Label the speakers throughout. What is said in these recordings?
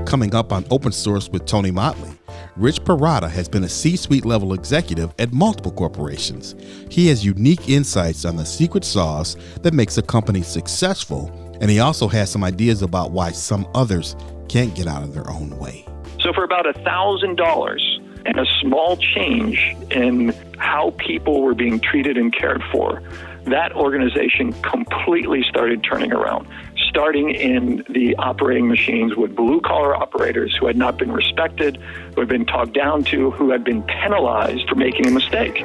Speaker 1: Coming up on Open Source with Tony Mottley, Rich Pirrotta has been a C-suite level executive at multiple corporations. He has unique insights on the secret sauce that makes a company successful, and he also has some ideas about why some others can't get out of their own way.
Speaker 2: So for about $1,000 and a small change in how people were being treated and cared for, that organization completely started turning around, starting in the operating machines with blue-collar operators who had not been respected, who had been talked down to, who had been penalized for making a mistake.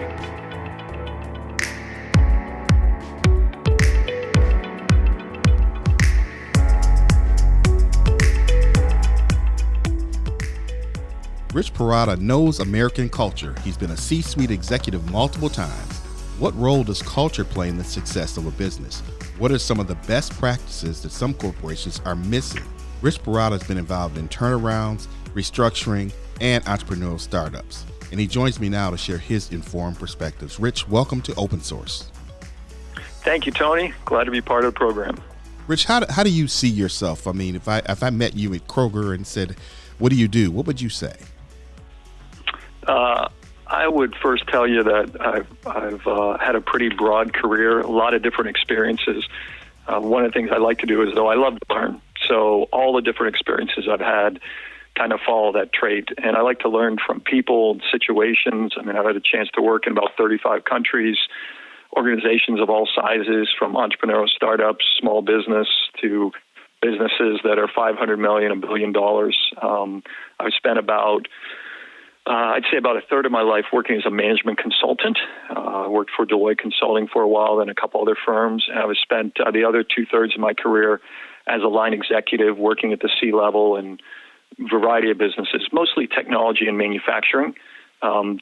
Speaker 1: Rich Pirrotta knows American culture. He's been a C-suite executive multiple times. What role does culture play in the success of a business? What are some of the best practices that some corporations are missing? Rich Pirrotta has been involved in turnarounds, restructuring, and entrepreneurial startups. And he joins me now to share his informed perspectives. Rich, welcome to Open Source.
Speaker 2: Thank you, Tony. Glad to be part of the program.
Speaker 1: Rich, how do you see yourself? I mean, if I met you at Kroger and said, what do you do? What would you say?
Speaker 2: I would first tell you that I've had a pretty broad career, a lot of different experiences. One of the things I like to do is, though, I love to learn. So all the different experiences I've had kind of follow that trait. And I like to learn from people, situations. I mean, I've had a chance to work in about 35 countries, organizations of all sizes, from entrepreneurial startups, small business, to businesses that are $500 million, $1 billion. I've spent I'd say about a third of my life working as a management consultant. I worked for Deloitte Consulting for a while, then a couple other firms. And I've spent the other two-thirds of my career as a line executive working at the C-level in a variety of businesses, mostly technology and manufacturing,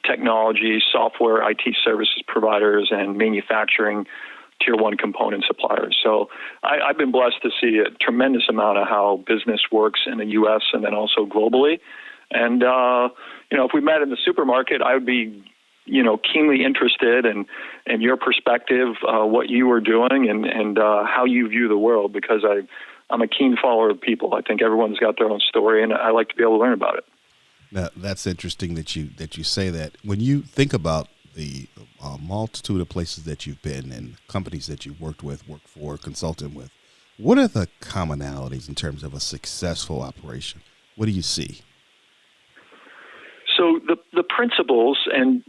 Speaker 2: technology, software, IT services providers, and manufacturing tier one component suppliers. So I've been blessed to see a tremendous amount of how business works in the U.S. and then also globally. And, if we met in the supermarket, I would be, keenly interested in your perspective, what you are doing and how you view the world, because I'm a keen follower of people. I think everyone's got their own story, and I like to be able to learn about it.
Speaker 1: Now, that's interesting that you say that. When you think about the multitude of places that you've been and companies that you've worked for, consulted with, what are the commonalities in terms of a successful operation? What do you see?
Speaker 2: So the principles, and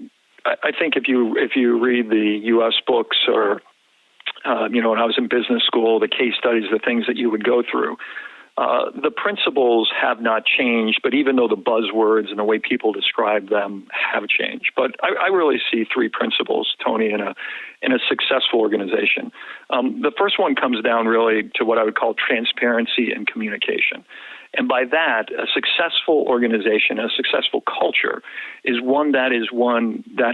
Speaker 2: I think if you read the U.S. books or, when I was in business school, the case studies, the things that you would go through, the principles have not changed, but even though the buzzwords and the way people describe them have changed. But I really see three principles, Tony, in a successful organization. The first one comes down really to what I would call transparency and communication. And by that, a successful organization, a successful culture is one that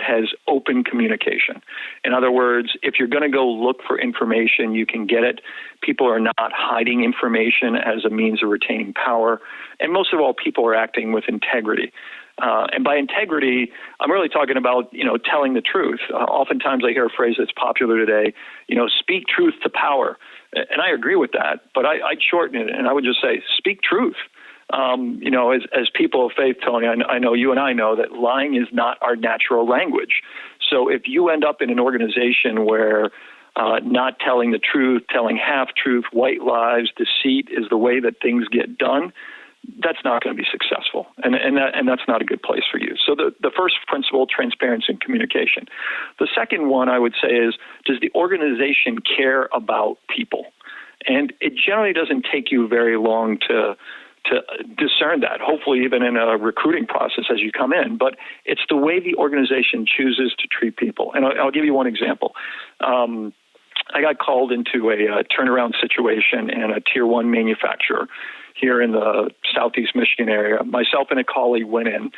Speaker 2: has open communication. In other words, if you're going to go look for information, you can get it. People are not hiding information as a means of retaining power. And most of all, people are acting with integrity. And by integrity, I'm really talking about, telling the truth. Oftentimes I hear a phrase that's popular today, speak truth to power. And I agree with that, but I'd shorten it, and I would just say, speak truth. As people of faith, Tony, I know you and I know that lying is not our natural language. So if you end up in an organization where not telling the truth, telling half-truth, white lies, deceit is the way that things get done, that's not going to be successful, and that's not a good place for you. So the first principle, transparency and communication. The second one I would say is, does the organization care about people? And it generally doesn't take you very long to discern that, hopefully even in a recruiting process as you come in. But it's the way the organization chooses to treat people. And I'll give you one example. I got called into a turnaround situation in a tier one manufacturer here in the Southeast Michigan area. Myself and a colleague went in,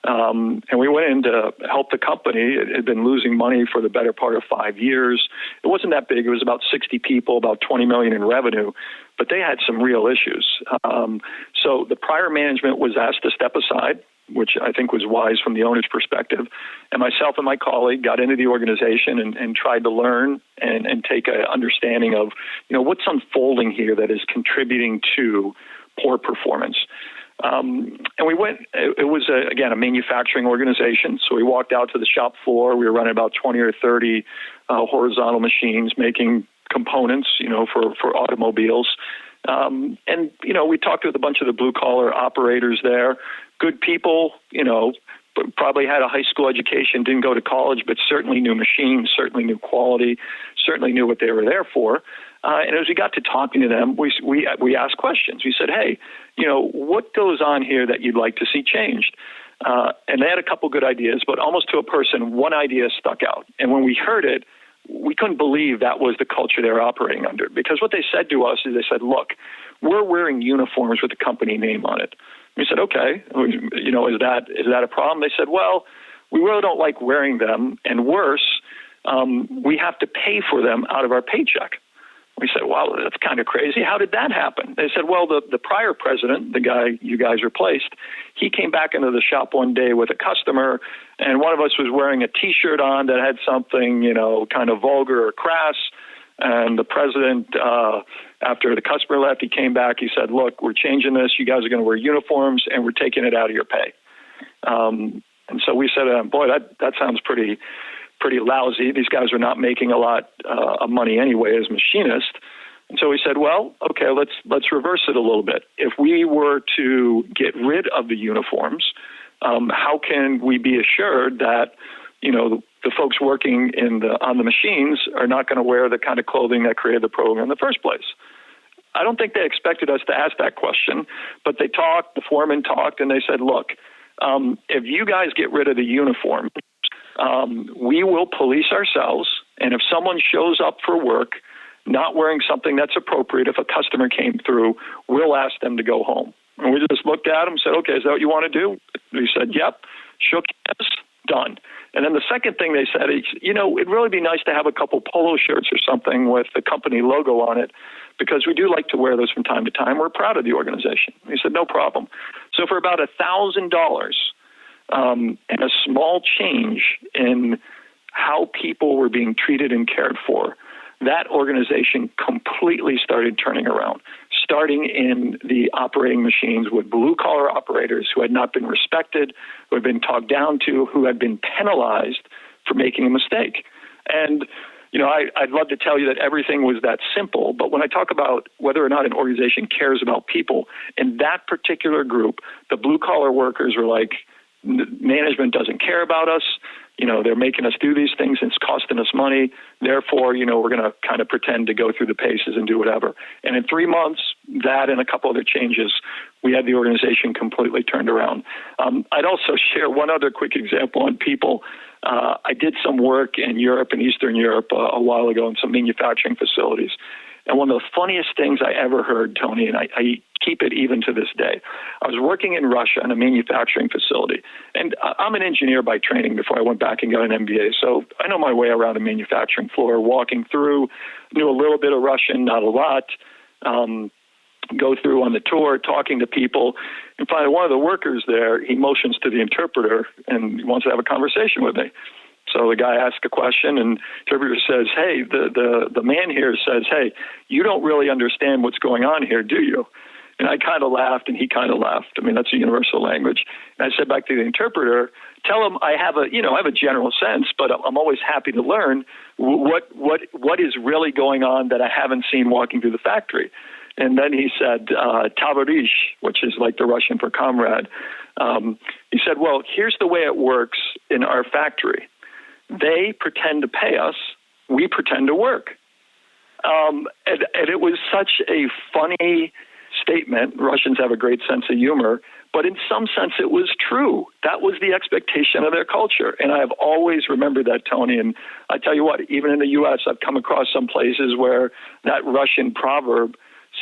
Speaker 2: and we went in to help the company. It had been losing money for the better part of 5 years. It wasn't that big. It was about 60 people, about $20 million in revenue, but they had some real issues. So the prior management was asked to step aside, which I think was wise from the owner's perspective. And myself and my colleague got into the organization and tried to learn and take an understanding of, what's unfolding here that is contributing to poor performance. And we went, it was, again, a manufacturing organization. So we walked out to the shop floor. We were running about 20 or 30 horizontal machines making components, for automobiles. And, we talked with a bunch of the blue-collar operators there, good people, probably had a high school education, didn't go to college, but certainly knew machines, certainly knew quality, certainly knew what they were there for. And as we got to talking to them, we asked questions. We said, hey, what goes on here that you'd like to see changed? And they had a couple good ideas, but almost to a person, one idea stuck out. And when we heard it, we couldn't believe that was the culture they were operating under. Because what they said to us is they said, look, we're wearing uniforms with the company name on it. We said, okay, is that a problem? They said, well, we really don't like wearing them. And worse, we have to pay for them out of our paycheck. We said, wow, that's kind of crazy. How did that happen? They said, well, the prior president, the guy you guys replaced, he came back into the shop one day with a customer, and one of us was wearing a T-shirt on that had something, kind of vulgar or crass. And the president, after the customer left, he came back. He said, look, we're changing this. You guys are going to wear uniforms, and we're taking it out of your pay. And so we said, boy, that sounds pretty lousy. These guys are not making a lot of money anyway as machinists. And so we said, well, okay, let's reverse it a little bit. If we were to get rid of the uniforms, how can we be assured that, the folks working on the machines are not going to wear the kind of clothing that created the program in the first place? I don't think they expected us to ask that question, but they talked, the foreman talked, and they said, look, if you guys get rid of the uniform, we will police ourselves, and if someone shows up for work not wearing something that's appropriate, if a customer came through, we'll ask them to go home. And we just looked at them and said, okay, is that what you want to do? We said, yep. Shook hands, done. And then the second thing they said is, it'd really be nice to have a couple polo shirts or something with the company logo on it, because we do like to wear those from time to time. We're proud of the organization. We said, no problem. So for about $1,000, and a small change in how people were being treated and cared for, that organization completely started turning around, starting in the operating machines with blue-collar operators who had not been respected, who had been talked down to, who had been penalized for making a mistake. And, I'd love to tell you that everything was that simple, but when I talk about whether or not an organization cares about people, in that particular group, the blue-collar workers were like, management doesn't care about us. They're making us do these things and it's costing us money. Therefore, we're going to kind of pretend to go through the paces and do whatever. And in 3 months, that and a couple other changes, we had the organization completely turned around. I'd also share one other quick example on people. I did some work in Europe and Eastern Europe a while ago in some manufacturing facilities. And one of the funniest things I ever heard, Tony, and I keep it even to this day, I was working in Russia in a manufacturing facility. And I'm an engineer by training before I went back and got an MBA. So I know my way around a manufacturing floor, walking through, knew a little bit of Russian, not a lot, go through on the tour, talking to people. And finally, one of the workers there, he motions to the interpreter and he wants to have a conversation with me. So the guy asks a question, and the interpreter says, hey, the man here says, hey, you don't really understand what's going on here, do you? And I kind of laughed, and he kind of laughed. I mean, that's a universal language. And I said back to the interpreter, tell him I have a general sense, but I'm always happy to learn what is really going on that I haven't seen walking through the factory. And then he said, tavarish, which is like the Russian for comrade. He said, well, here's the way it works in our factory. They pretend to pay us. We pretend to work. And it was such a funny statement. Russians have a great sense of humor, but in some sense it was true. That was the expectation of their culture. And I have always remembered that, Tony. And I tell you what, even in the U.S., I've come across some places where that Russian proverb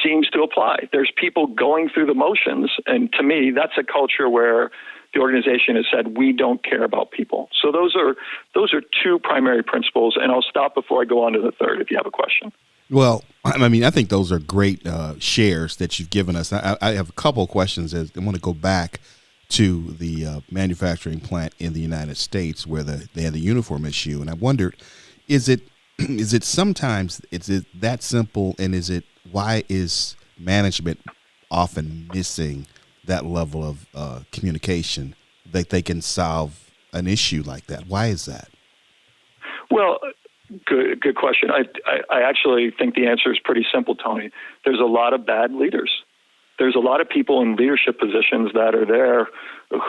Speaker 2: seems to apply. There's people going through the motions. And to me, that's a culture where the organization has said, we don't care about people. So those are two primary principles. And I'll stop before I go on to the third, if you have a question.
Speaker 1: Well, I mean, I think those are great shares that you've given us. I have a couple of questions. I want to go back to the manufacturing plant in the United States where they had the uniform issue. And I wondered, is it sometimes, is it that simple? And why is management often missing that level of communication that they can solve an issue like that? Why is that?
Speaker 2: Well, good question. I actually think the answer is pretty simple, Tony. There's a lot of bad leaders. There's a lot of people in leadership positions that are there.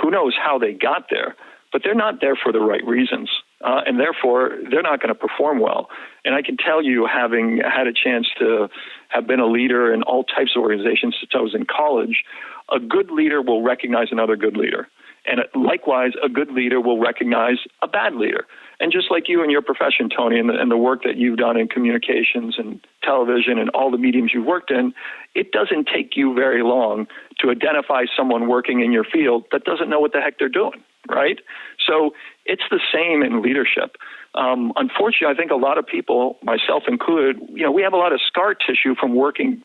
Speaker 2: Who knows how they got there, but they're not there for the right reasons. And therefore, they're not going to perform well. And I can tell you, having had a chance to have been a leader in all types of organizations since I was in college, a good leader will recognize another good leader. And likewise, a good leader will recognize a bad leader. And just like you in your profession, Tony, and the work that you've done in communications and television and all the mediums you've worked in, it doesn't take you very long to identify someone working in your field that doesn't know what the heck they're doing, right? So it's the same in leadership. Unfortunately, I think a lot of people, myself included, we have a lot of scar tissue from working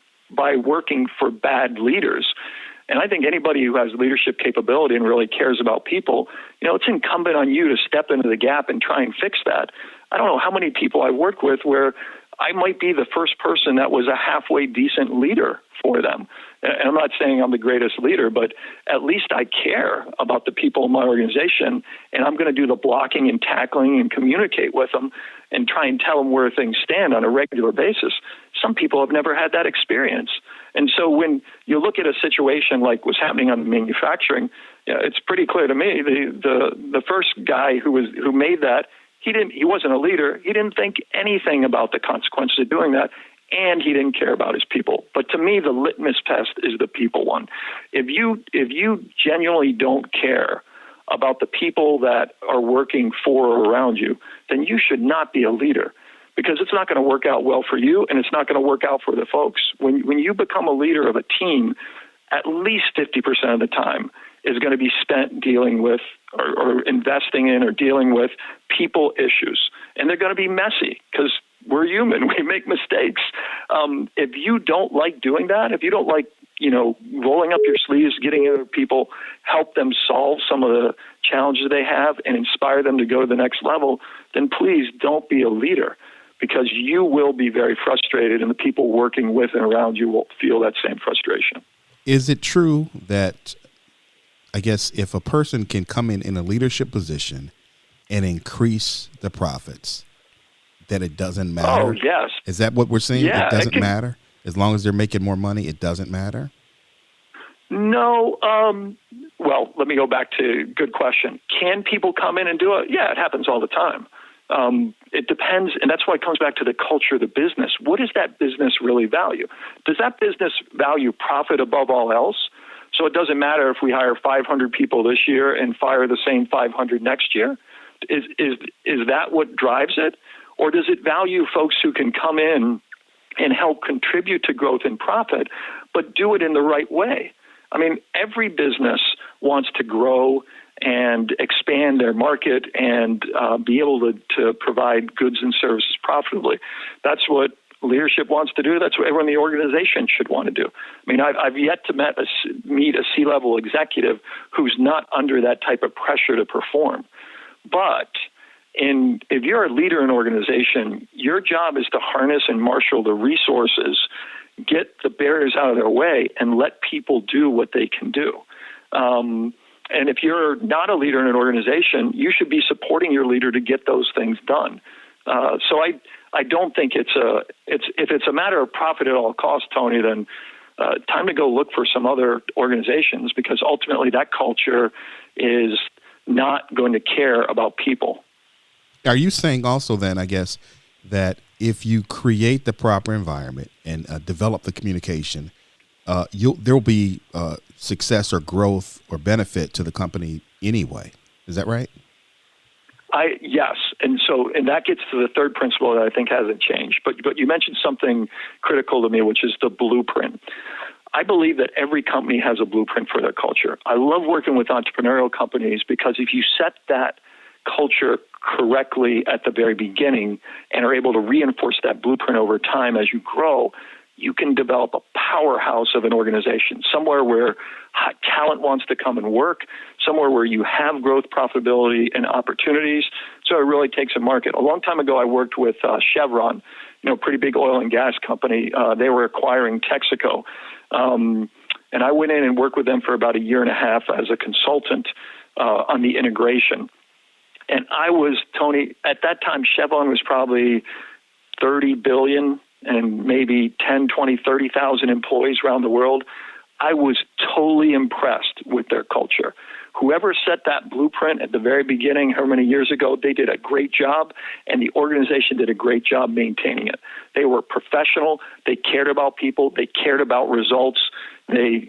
Speaker 2: for bad leaders. And I think anybody who has leadership capability and really cares about people, it's incumbent on you to step into the gap and try and fix that. I don't know how many people I work with where I might be the first person that was a halfway decent leader for them. And I'm not saying I'm the greatest leader, but at least I care about the people in my organization, and I'm going to do the blocking and tackling and communicate with them and try and tell them where things stand on a regular basis. Some people have never had that experience. And so when you look at a situation like what's happening on manufacturing, it's pretty clear to me the first guy who made that, he wasn't a leader. He didn't think anything about the consequences of doing that, and he didn't care about his people. But to me, the litmus test is the people one. If you genuinely don't care about the people that are working for or around you, then you should not be a leader, because it's not going to work out well for you, and it's not going to work out for the folks. When you become a leader of a team, at least 50% of the time is going to be spent dealing with or investing in or dealing with people issues. And they're going to be messy because we're human. We make mistakes. If you don't like doing that, if you don't like, rolling up your sleeves, getting other people, help them solve some of the challenges they have and inspire them to go to the next level, then please don't be a leader, because you will be very frustrated and the people working with and around you will feel that same frustration.
Speaker 1: Is it true that, I guess, if a person can come in a leadership position and increase the profits, that it doesn't matter?
Speaker 2: Oh, yes.
Speaker 1: Is that what we're seeing?
Speaker 2: Yeah,
Speaker 1: it doesn't matter? As long as they're making more money, it doesn't matter?
Speaker 2: No. Well, let me go back to good question. Can people come in and do it? Yeah, it happens all the time. It depends, and that's why it comes back to the culture of the business. What does that business really value? Does that business value profit above all else? So it doesn't matter if we hire 500 people this year and fire the same 500 next year? Is that what drives it? Or does it value folks who can come in and help contribute to growth and profit, but do it in the right way? I mean, every business wants to grow and expand their market and be able to provide goods and services profitably. That's what leadership wants to do. That's what everyone in the organization should want to do. I mean, I've yet to meet a C-level executive who's not under that type of pressure to perform. But if you're a leader in an organization, your job is to harness and marshal the resources, get the barriers out of their way, and let people do what they can do. And if you're not a leader in an organization, you should be supporting your leader to get those things done. So I don't think if it's a matter of profit at all costs, Tony, then time to go look for some other organizations, because ultimately that culture is not going to care about people.
Speaker 1: Are you saying also then, I guess, that if you create the proper environment and develop the communication, there'll be success or growth or benefit to the company anyway? Is that right?
Speaker 2: Yes. And that gets to the third principle that I think hasn't changed. But you mentioned something critical to me, which is the blueprint. I believe that every company has a blueprint for their culture. I love working with entrepreneurial companies because if you set that culture correctly at the very beginning and are able to reinforce that blueprint over time as you grow, you can develop a powerhouse of an organization, somewhere where talent wants to come and work, somewhere where you have growth, profitability, and opportunities. So it really takes a market. A long time ago, I worked with Chevron, pretty big oil and gas company. They were acquiring Texaco. And I went in and worked with them for about a year and a half as a consultant on the integration. And I was, Tony, at that time, Chevron was probably 30 billion and maybe 10, 20, 30,000 employees around the world. I was totally impressed with their culture. Whoever set that blueprint at the very beginning, how many years ago, they did a great job, and the organization did a great job maintaining it. They were professional. They cared about people. They cared about results. They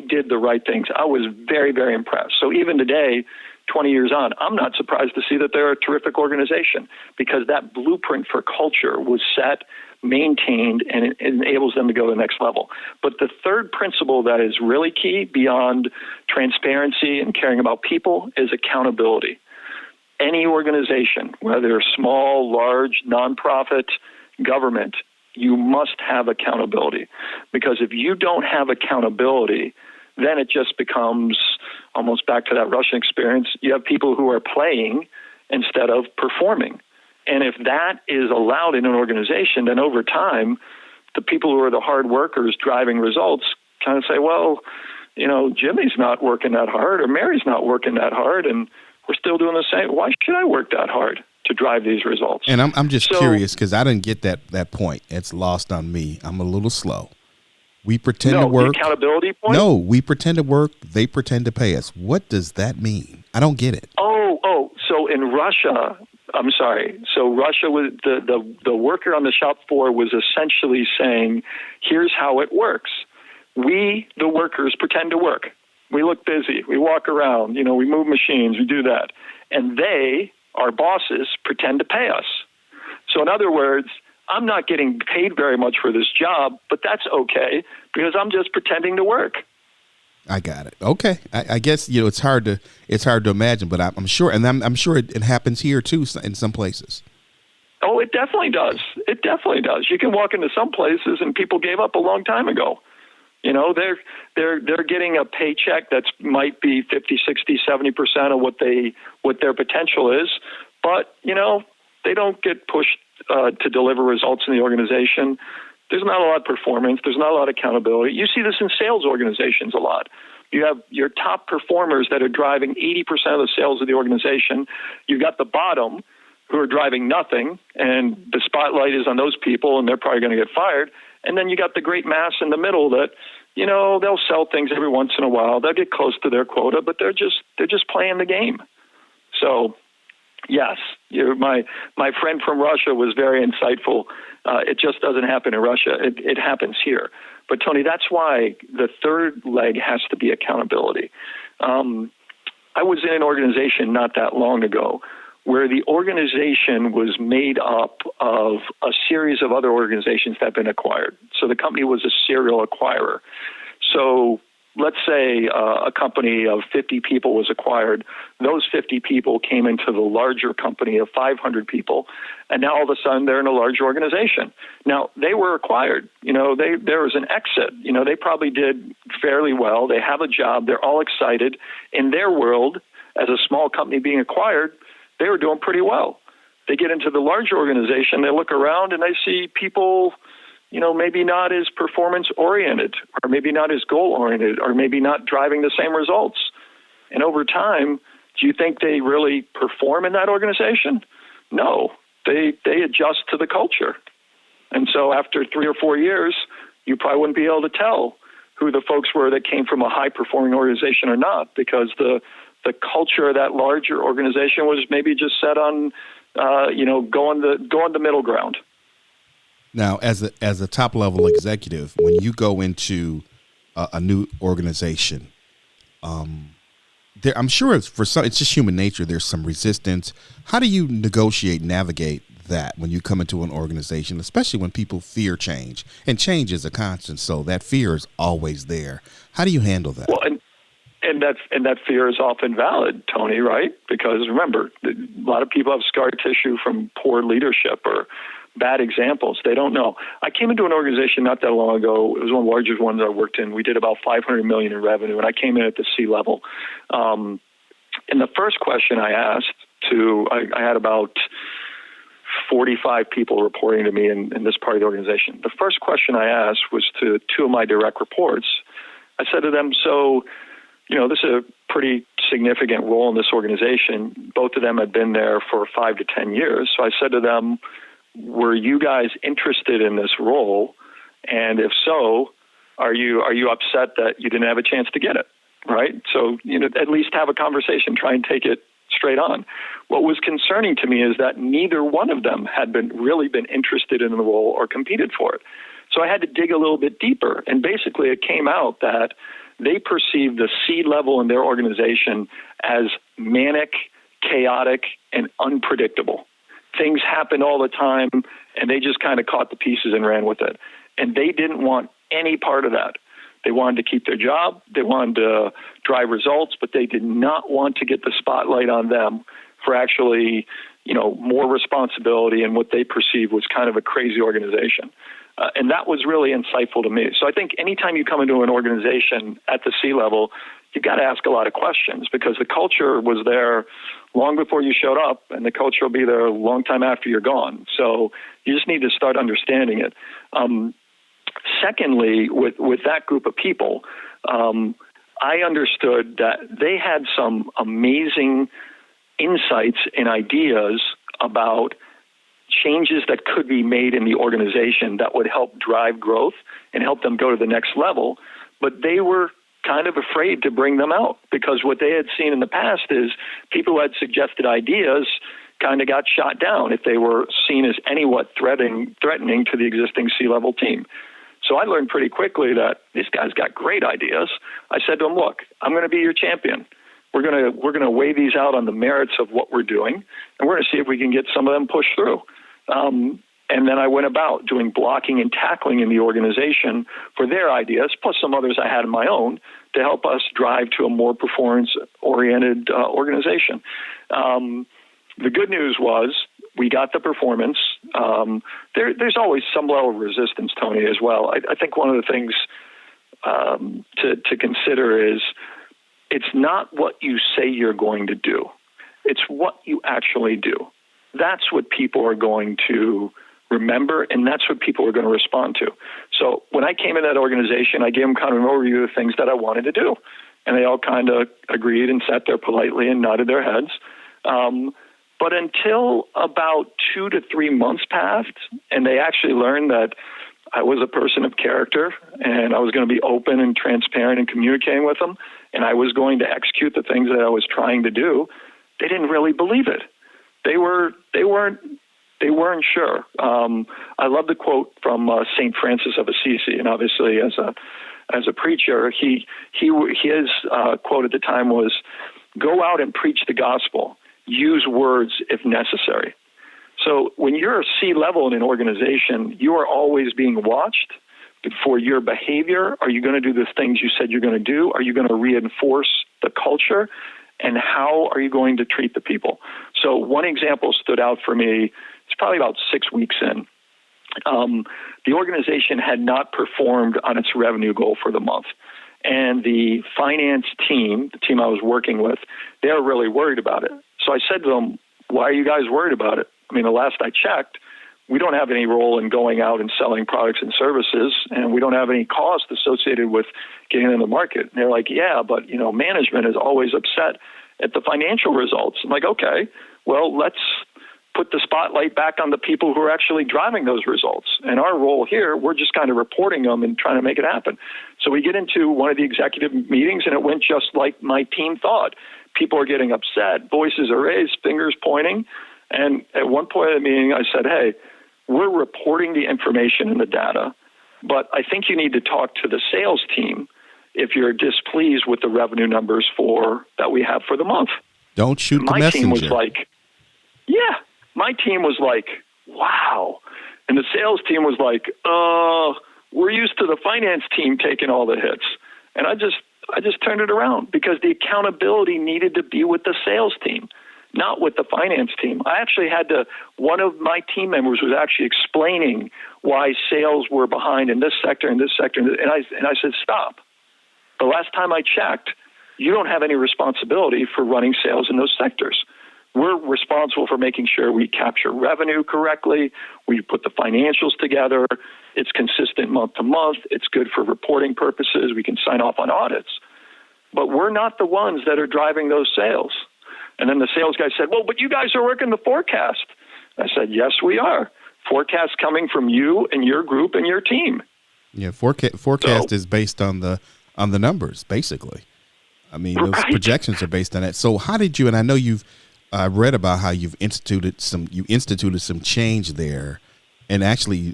Speaker 2: did the right things. I was very, very impressed. So even today, 20 years on, I'm not surprised to see that they're a terrific organization, because that blueprint for culture was set, maintained, and it enables them to go to the next level. But the third principle that is really key beyond transparency and caring about people is accountability. Any organization, whether small, large, nonprofit, government, you must have accountability. Because if you don't have accountability, then it just becomes almost back to that Russian experience. You have people who are playing instead of performing. And if that is allowed in an organization, then over time, the people who are the hard workers driving results kind of say, well, Jimmy's not working that hard, or Mary's not working that hard, and we're still doing the same. Why should I work that hard to drive these results?
Speaker 1: And I'm just curious, because I didn't get that point. It's lost on me. I'm a little slow. We pretend to work.
Speaker 2: The accountability point?
Speaker 1: No, we pretend to work. They pretend to pay us. What does that mean? I don't get it.
Speaker 2: So in Russia, I'm sorry. So Russia was the worker on the shop floor was essentially saying, here's how it works. We, the workers, pretend to work. We look busy. We walk around. We move machines. We do that. And they, our bosses, pretend to pay us. So in other words, I'm not getting paid very much for this job, but that's okay, because I'm just pretending to work.
Speaker 1: I got it. Okay. I guess, it's hard to imagine, but I'm sure, and I'm sure it happens here too in some places.
Speaker 2: Oh, it definitely does. It definitely does. You can walk into some places and people gave up a long time ago. They're getting a paycheck that's might be 50, 60, 70% of what their potential is, but they don't get pushed to deliver results in the organization. There's not a lot of performance. There's not a lot of accountability. You see this in sales organizations a lot. You have your top performers that are driving 80% of the sales of the organization. You've got the bottom who are driving nothing, and the spotlight is on those people, and they're probably going to get fired. And then you got the great mass in the middle that, they'll sell things every once in a while. They'll get close to their quota, but they're just playing the game. So, yes, my friend from Russia was very insightful. It just doesn't happen in Russia. It happens here. But, Tony, that's why the third leg has to be accountability. I was in an organization not that long ago where the organization was made up of a series of other organizations that had been acquired. So the company was a serial acquirer. So let's say a company of 50 people was acquired. Those 50 people came into the larger company of 500 people, and now all of a sudden they're in a larger organization. Now, they were acquired. There was an exit. They probably did fairly well. They have a job. They're all excited. In their world, as a small company being acquired, they were doing pretty well. They get into the larger organization, they look around, and they see people maybe not as performance-oriented, or maybe not as goal-oriented, or maybe not driving the same results. And over time, do you think they really perform in that organization? No. They adjust to the culture. And so after 3 or 4 years, you probably wouldn't be able to tell who the folks were that came from a high-performing organization or not, because the culture of that larger organization was maybe just set on, going the middle ground.
Speaker 1: Now, as a top level executive, when you go into a new organization, I'm sure it's just human nature. There's some resistance. How do you navigate that when you come into an organization, especially when people fear change, and change is a constant, so that fear is always there. How do you handle that?
Speaker 2: Well, and that fear is often valid, Tony, right? Because remember, a lot of people have scar tissue from poor leadership or bad examples. They don't know. I came into an organization not that long ago. It was one of the largest ones I worked in. We did about $500 million in revenue, and I came in at the C-level. And the first question I asked I had about 45 people reporting to me in this part of the organization. The first question I asked was to two of my direct reports. I said to them, so, this is a pretty significant role in this organization. Both of them had been there for 5 to 10 years. So I said to them, were you guys interested in this role? And if so, are you upset that you didn't have a chance to get it? Right? So, at least have a conversation, try and take it straight on. What was concerning to me is that neither one of them had really been interested in the role or competed for it. So I had to dig a little bit deeper. And basically it came out that they perceived the C-level in their organization as manic, chaotic, and unpredictable. Things happened all the time, and they just kind of caught the pieces and ran with it. And they didn't want any part of that. They wanted to keep their job. They wanted to drive results, but they did not want to get the spotlight on them for actually, more responsibility and what they perceived was kind of a crazy organization. And that was really insightful to me. So I think anytime you come into an organization at the C-level, you've got to ask a lot of questions because the culture was there long before you showed up, and the culture will be there a long time after you're gone. So you just need to start understanding it. Secondly, with that group of people, I understood that they had some amazing insights and ideas about changes that could be made in the organization that would help drive growth and help them go to the next level. But they were kind of afraid to bring them out because what they had seen in the past is people who had suggested ideas kind of got shot down if they were seen as anywhat threatening to the existing C-level team. So I learned pretty quickly that this guy's got great ideas. I said to him, look, I'm going to be your champion. We're going to weigh these out on the merits of what we're doing, and we're going to see if we can get some of them pushed through. And then I went about doing blocking and tackling in the organization for their ideas, plus some others I had in my own, to help us drive to a more performance-oriented organization. The good news was we got the performance. There's always some level of resistance, Tony, as well. I think one of the things to consider is it's not what you say you're going to do. It's what you actually do. That's what people are going to remember, and that's what people are going to respond to. So when I came in that organization, I gave them kind of an overview of things that I wanted to do. And they all kind of agreed and sat there politely and nodded their heads. But until about 2 to 3 months passed, and they actually learned that I was a person of character, and I was going to be open and transparent and communicating with them, and I was going to execute the things that I was trying to do, they didn't really believe it. They weren't sure. I love the quote from St. Francis of Assisi, and obviously as a preacher, his quote at the time was, "Go out and preach the gospel. Use words if necessary." So when you're a C-level in an organization, you are always being watched for your behavior. Are you going to do the things you said you're going to do? Are you going to reinforce the culture? And how are you going to treat the people? So one example stood out for me. It's probably about 6 weeks in. The organization had not performed on its revenue goal for the month. And the finance team, the team I was working with, they were really worried about it. So I said to them, why are you guys worried about it? I mean, the last I checked, we don't have any role in going out and selling products and services, and we don't have any cost associated with getting in the market. And they're like, yeah, but, management is always upset at the financial results. I'm like, okay, well, let's put the spotlight back on the people who are actually driving those results. And our role here, we're just kind of reporting them and trying to make it happen. So we get into one of the executive meetings, and it went just like my team thought. People are getting upset, voices are raised, fingers pointing. And at one point of the meeting, I said, hey, we're reporting the information and the data, but I think you need to talk to the sales team if you're displeased with the revenue numbers that we have for the month.
Speaker 1: Don't shoot the messenger.
Speaker 2: My team was like, yeah. My team was like, wow. And the sales team was like, we're used to the finance team taking all the hits. And I just turned it around because the accountability needed to be with the sales team, not with the finance team. I actually one of my team members was actually explaining why sales were behind in this sector and this sector. And I said, stop. The last time I checked, you don't have any responsibility for running sales in those sectors. We're responsible for making sure we capture revenue correctly. We put the financials together. It's consistent month to month. It's good for reporting purposes. We can sign off on audits. But we're not the ones that are driving those sales. And then the sales guy said, well, but you guys are working the forecast. I said, yes, we are. Forecast coming from you and your group and your team.
Speaker 1: Yeah, forecast is based on the numbers, basically. I mean, those projections are based on that. So how did you, and I know I read about how you instituted some change there and actually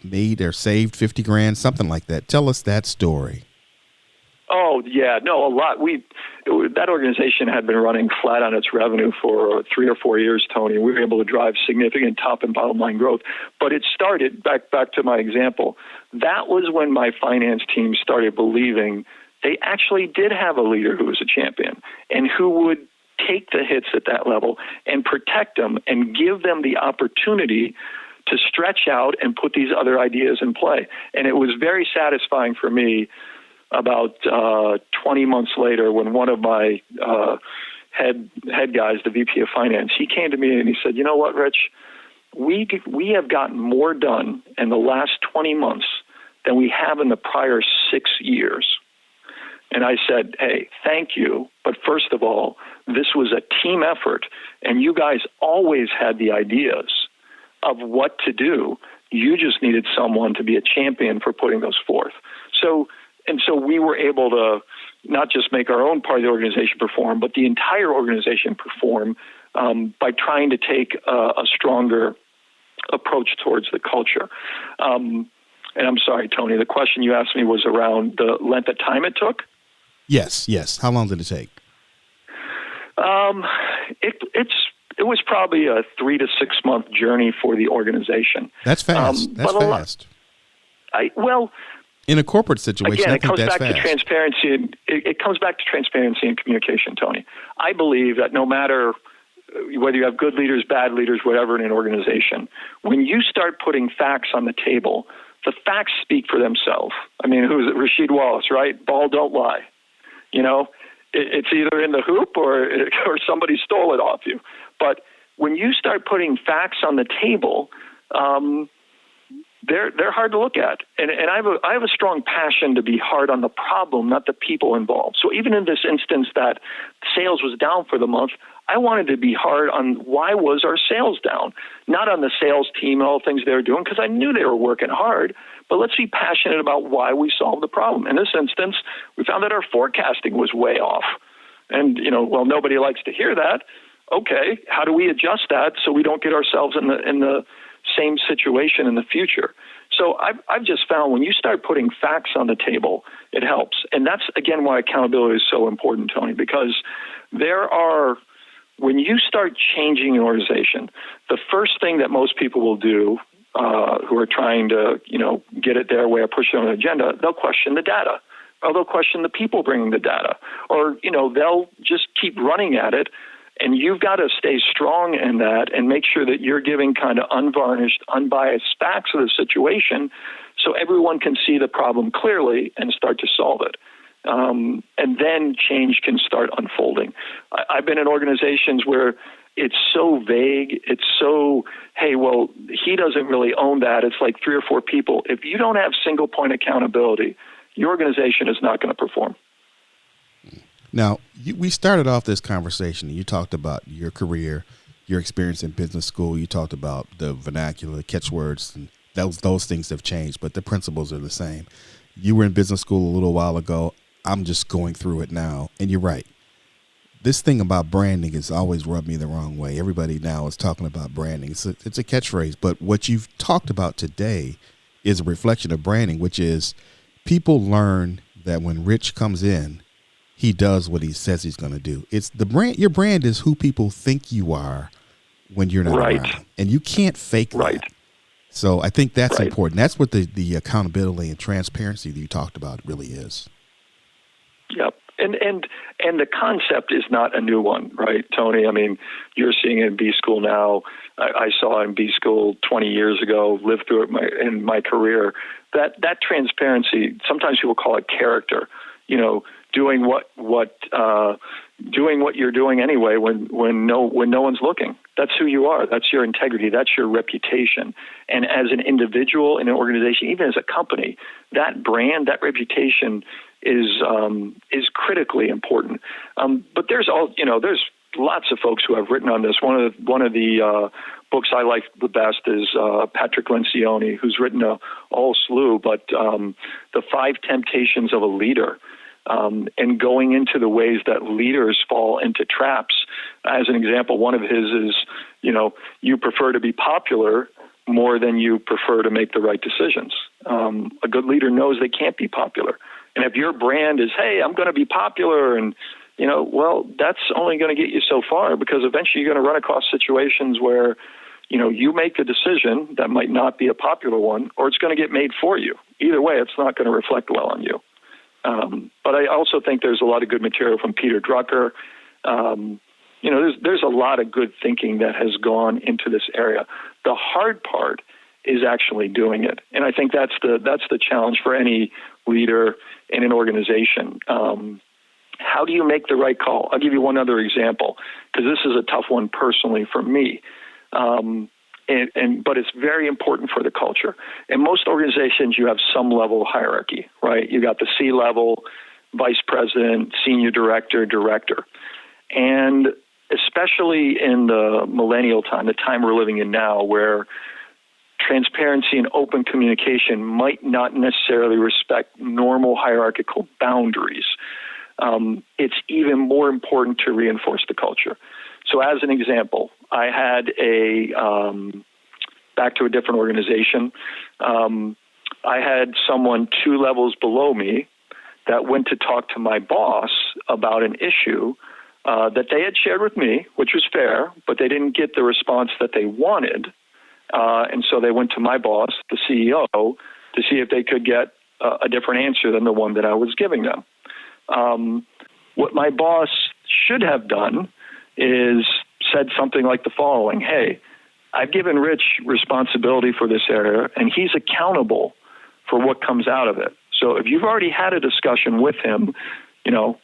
Speaker 1: made or saved $50,000, something like that. Tell us that story.
Speaker 2: Oh, yeah, no, a lot. That organization had been running flat on its revenue for 3 or 4 years, Tony. We were able to drive significant top and bottom line growth. But it started, back to my example, that was when my finance team started believing they actually did have a leader who was a champion and who would take the hits at that level and protect them and give them the opportunity to stretch out and put these other ideas in play. And it was very satisfying for me about 20 months later when one of my head guys, the VP of Finance, he came to me and he said, you know what, Rich, we have gotten more done in the last 20 months than we have in the prior 6 years. And I said, hey, thank you. But first of all, this was a team effort, and you guys always had the ideas of what to do. You just needed someone to be a champion for putting those forth. So we were able to not just make our own part of the organization perform, but the entire organization perform by trying to take a stronger approach towards the culture. And I'm sorry, Tony, the question you asked me was around the length of time it took?
Speaker 1: Yes. How long did it take?
Speaker 2: It was probably a 3 to 6 month journey for the organization.
Speaker 1: That's fast. That's fast. In a corporate situation,
Speaker 2: again,
Speaker 1: I think that's fast.
Speaker 2: It comes back to transparency and communication, Tony. I believe that no matter whether you have good leaders, bad leaders, whatever in an organization, when you start putting facts on the table, the facts speak for themselves. I mean, who is it? Rasheed Wallace, right? Ball don't lie. You know, it's either in the hoop or somebody stole it off you. But when you start putting facts on the table, they're hard to look at. And I have a strong passion to be hard on the problem, not the people involved. So even in this instance that sales was down for the month, I wanted to be hard on why was our sales down, not on the sales team and all the things they were doing, because I knew they were working hard. But let's be passionate about why we solved the problem. In this instance, we found that our forecasting was way off. And, nobody likes to hear that. Okay, how do we adjust that so we don't get ourselves in the same situation in the future? So I've just found when you start putting facts on the table, it helps. And that's, again, why accountability is so important, Tony, because when you start changing an organization, the first thing that most people will do who are trying to, get it their way or push it on an agenda, they'll question the data, or they'll question the people bringing the data, or, they'll just keep running at it. And you've got to stay strong in that and make sure that you're giving kind of unvarnished, unbiased facts of the situation so everyone can see the problem clearly and start to solve it. And then change can start unfolding. I've been in organizations where it's so vague. It's so, hey, well, he doesn't really own that. It's like 3 or 4 people. If you don't have single point accountability, your organization is not going to perform.
Speaker 1: Now, we started off this conversation, and you talked about your career, your experience in business school. You talked about the vernacular, the catchwords, and those things have changed, but the principles are the same. You were in business school a little while ago. I'm just going through it now, and you're right. This thing about branding has always rubbed me the wrong way. Everybody now is talking about branding. It's a catchphrase, but what you've talked about today is a reflection of branding, which is people learn that when Rich comes in, he does what he says he's going to do. It's the brand. Your brand is who people think you are when you're not around, and you can't fake that. So I think that's important. That's what the accountability and transparency that you talked about really is. Yep.
Speaker 2: And the concept is not a new one, right, Tony? I mean, you're seeing it in B School now. I saw it in B School 20 years ago, lived through it in my career. That transparency, sometimes people call it character, doing what doing what you're doing anyway when no one's looking. That's who you are. That's your integrity. That's your reputation. And as an individual in an organization, even as a company, that brand, that reputation is critically important. But there's lots of folks who have written on this. One of the books I like the best is Patrick Lencioni, who's written a whole slew, but The 5 Temptations of a Leader. And going into the ways that leaders fall into traps. As an example, one of his is, you prefer to be popular more than you prefer to make the right decisions. A good leader knows they can't be popular. And if your brand is, hey, I'm going to be popular, and, well, that's only going to get you so far, because eventually you're going to run across situations where, you make a decision that might not be a popular one, or it's going to get made for you. Either way, it's not going to reflect well on you. But I also think there's a lot of good material from Peter Drucker. There's a lot of good thinking that has gone into this area. The hard part is actually doing it, and I think that's the challenge for any leader in an organization. How do you make the right call? I'll give you one other example, because this is a tough one personally for me. But it's very important for the culture. In most organizations, you have some level of hierarchy, right? You got the C-level, vice president, senior director, director. And especially in the millennial time, the time we're living in now, where transparency and open communication might not necessarily respect normal hierarchical boundaries, it's even more important to reinforce the culture. So as an example, I had back to a different organization, I had someone 2 levels below me that went to talk to my boss about an issue that they had shared with me, which was fair, but they didn't get the response that they wanted. And so they went to my boss, the CEO, to see if they could get a different answer than the one that I was giving them. What my boss should have done is said something like the following: hey, I've given Rich responsibility for this area, and he's accountable for what comes out of it. So if you've already had a discussion with him,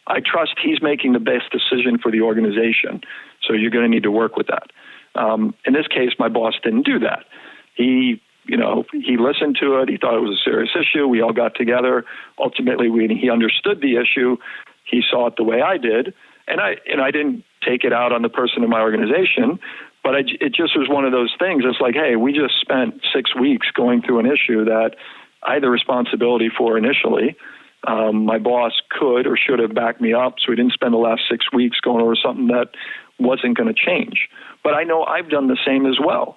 Speaker 2: I trust he's making the best decision for the organization. So you're going to need to work with that. In this case, my boss didn't do that. He listened to it. He thought it was a serious issue. We all got together. Ultimately, he understood the issue. He saw it the way I did. And I didn't take it out on the person in my organization, but it just was one of those things. It's like, hey, we just spent 6 weeks going through an issue that I had the responsibility for initially. My boss could or should have backed me up, so we didn't spend the last 6 weeks going over something that wasn't going to change. But I know I've done the same as well.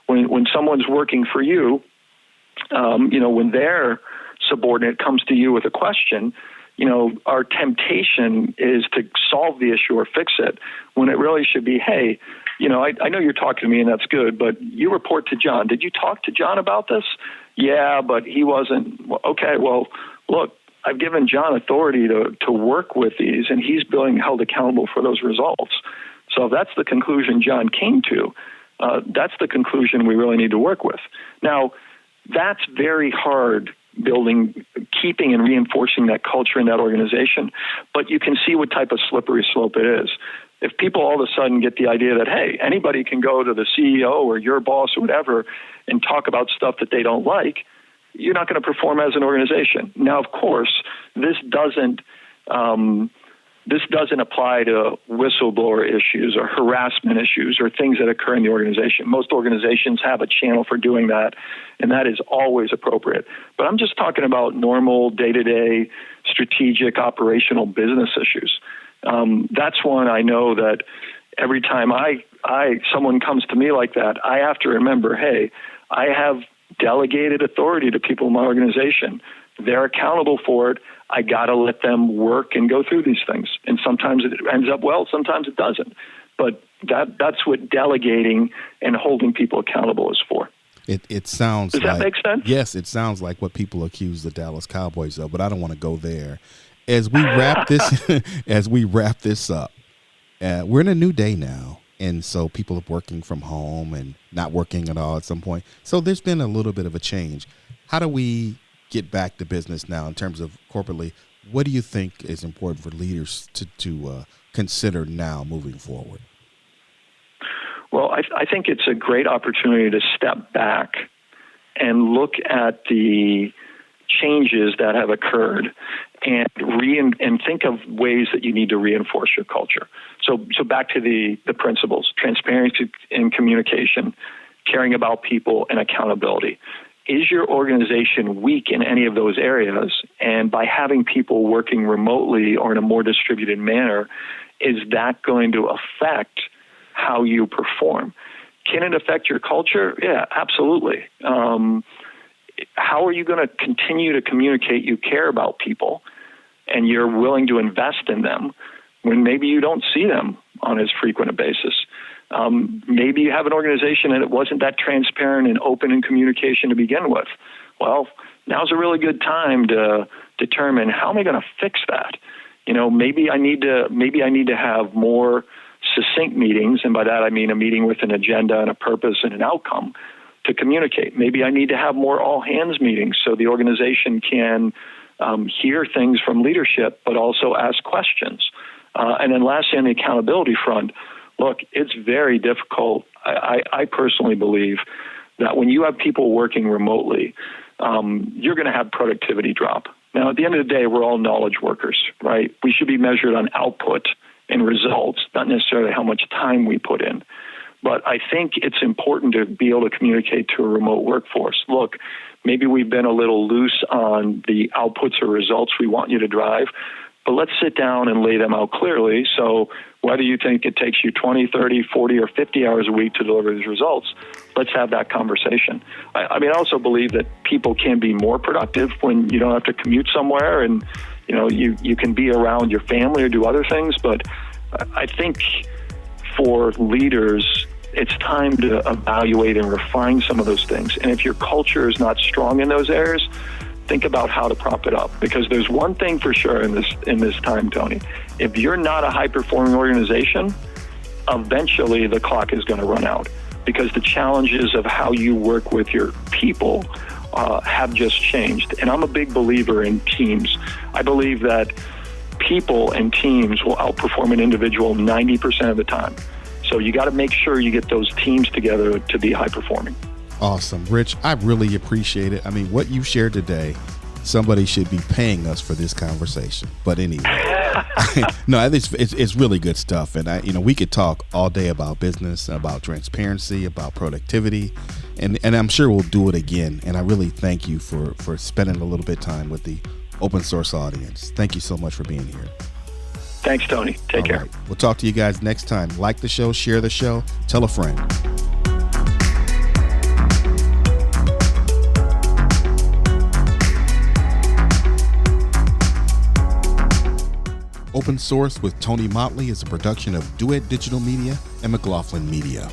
Speaker 2: When someone's working for you, when their subordinate comes to you with a question, our temptation is to solve the issue or fix it, when it really should be, hey, I know you're talking to me and that's good, but you report to John. Did you talk to John about this? Yeah, but he wasn't. Okay, well, look, I've given John authority to work with these, and he's being held accountable for those results. So if that's the conclusion John came to, that's the conclusion we really need to work with. Now, that's very hard, keeping and reinforcing that culture in that organization, but you can see what type of slippery slope it is. If people all of a sudden get the idea that, hey, anybody can go to the CEO or your boss or whatever and talk about stuff that they don't like, you're not going to perform as an organization. Now, of course, this doesn't apply to whistleblower issues or harassment issues or things that occur in the organization. Most organizations have a channel for doing that, and that is always appropriate. But I'm just talking about normal, day-to-day, strategic, operational business issues. That's one I know that every time someone comes to me like that, I have to remember, hey, I have delegated authority to people in my organization. They're accountable for it. I got to let them work and go through these things. And sometimes it ends up well, sometimes it doesn't. But that's what delegating and holding people accountable is for.
Speaker 1: It sounds
Speaker 2: Does that make sense?
Speaker 1: Yes, it sounds like what people accuse the Dallas Cowboys of, but I don't want to go there. As we wrap this up, we're in a new day now. And so people are working from home and not working at all at some point. So there's been a little bit of a change. How do we get back to business now in terms of corporately? What do you think is important for leaders to consider now moving forward?
Speaker 2: Well, I think it's a great opportunity to step back and look at the changes that have occurred and think of ways that you need to reinforce your culture. So back to the principles: transparency in communication, caring about people, and accountability. Is your organization weak in any of those areas? And by having people working remotely or in a more distributed manner, is that going to affect how you perform? Can it affect your culture? Yeah, absolutely. How are you going to continue to communicate you care about people and you're willing to invest in them when maybe you don't see them on as frequent a basis? Maybe you have an organization and it wasn't that transparent and open in communication to begin with. Well, now's a really good time to determine, how am I going to fix that? Maybe I need to have more succinct meetings, and by that I mean a meeting with an agenda and a purpose and an outcome to communicate. Maybe I need to have more all-hands meetings so the organization can hear things from leadership, but also ask questions. And then lastly, on the accountability front, look, it's very difficult. I personally believe that when you have people working remotely, you're going to have productivity drop. Now, at the end of the day, we're all knowledge workers, right? We should be measured on output and results, not necessarily how much time we put in. But I think it's important to be able to communicate to a remote workforce. Look, maybe we've been a little loose on the outputs or results we want you to drive, but let's sit down and lay them out clearly. So whether you think it takes you 20, 30, 40, or 50 hours a week to deliver these results, let's have that conversation. I also believe that people can be more productive when you don't have to commute somewhere and you can be around your family or do other things. But I think for leaders, it's time to evaluate and refine some of those things. And if your culture is not strong in those areas, think about how to prop it up. Because there's one thing for sure in this time, Tony. If you're not a high-performing organization, eventually the clock is going to run out. Because the challenges of how you work with your people have just changed. And I'm a big believer in teams. I believe that people and teams will outperform an individual 90% of the time. So you got to make sure you get those teams together to be high performing.
Speaker 1: Awesome. Rich, I really appreciate it. I mean, what you shared today, somebody should be paying us for this conversation. But anyway, no, it's really good stuff. And we could talk all day about business, about transparency, about productivity, and I'm sure we'll do it again. And I really thank you for spending a little bit of time with the open source audience. Thank you so much for being here.
Speaker 2: Thanks, Tony. Take care.
Speaker 1: Right. We'll talk to you guys next time. Like the show, share the show, tell a friend. Open Source with Tony Mottley is a production of Duet Digital Media and McLaughlin Media.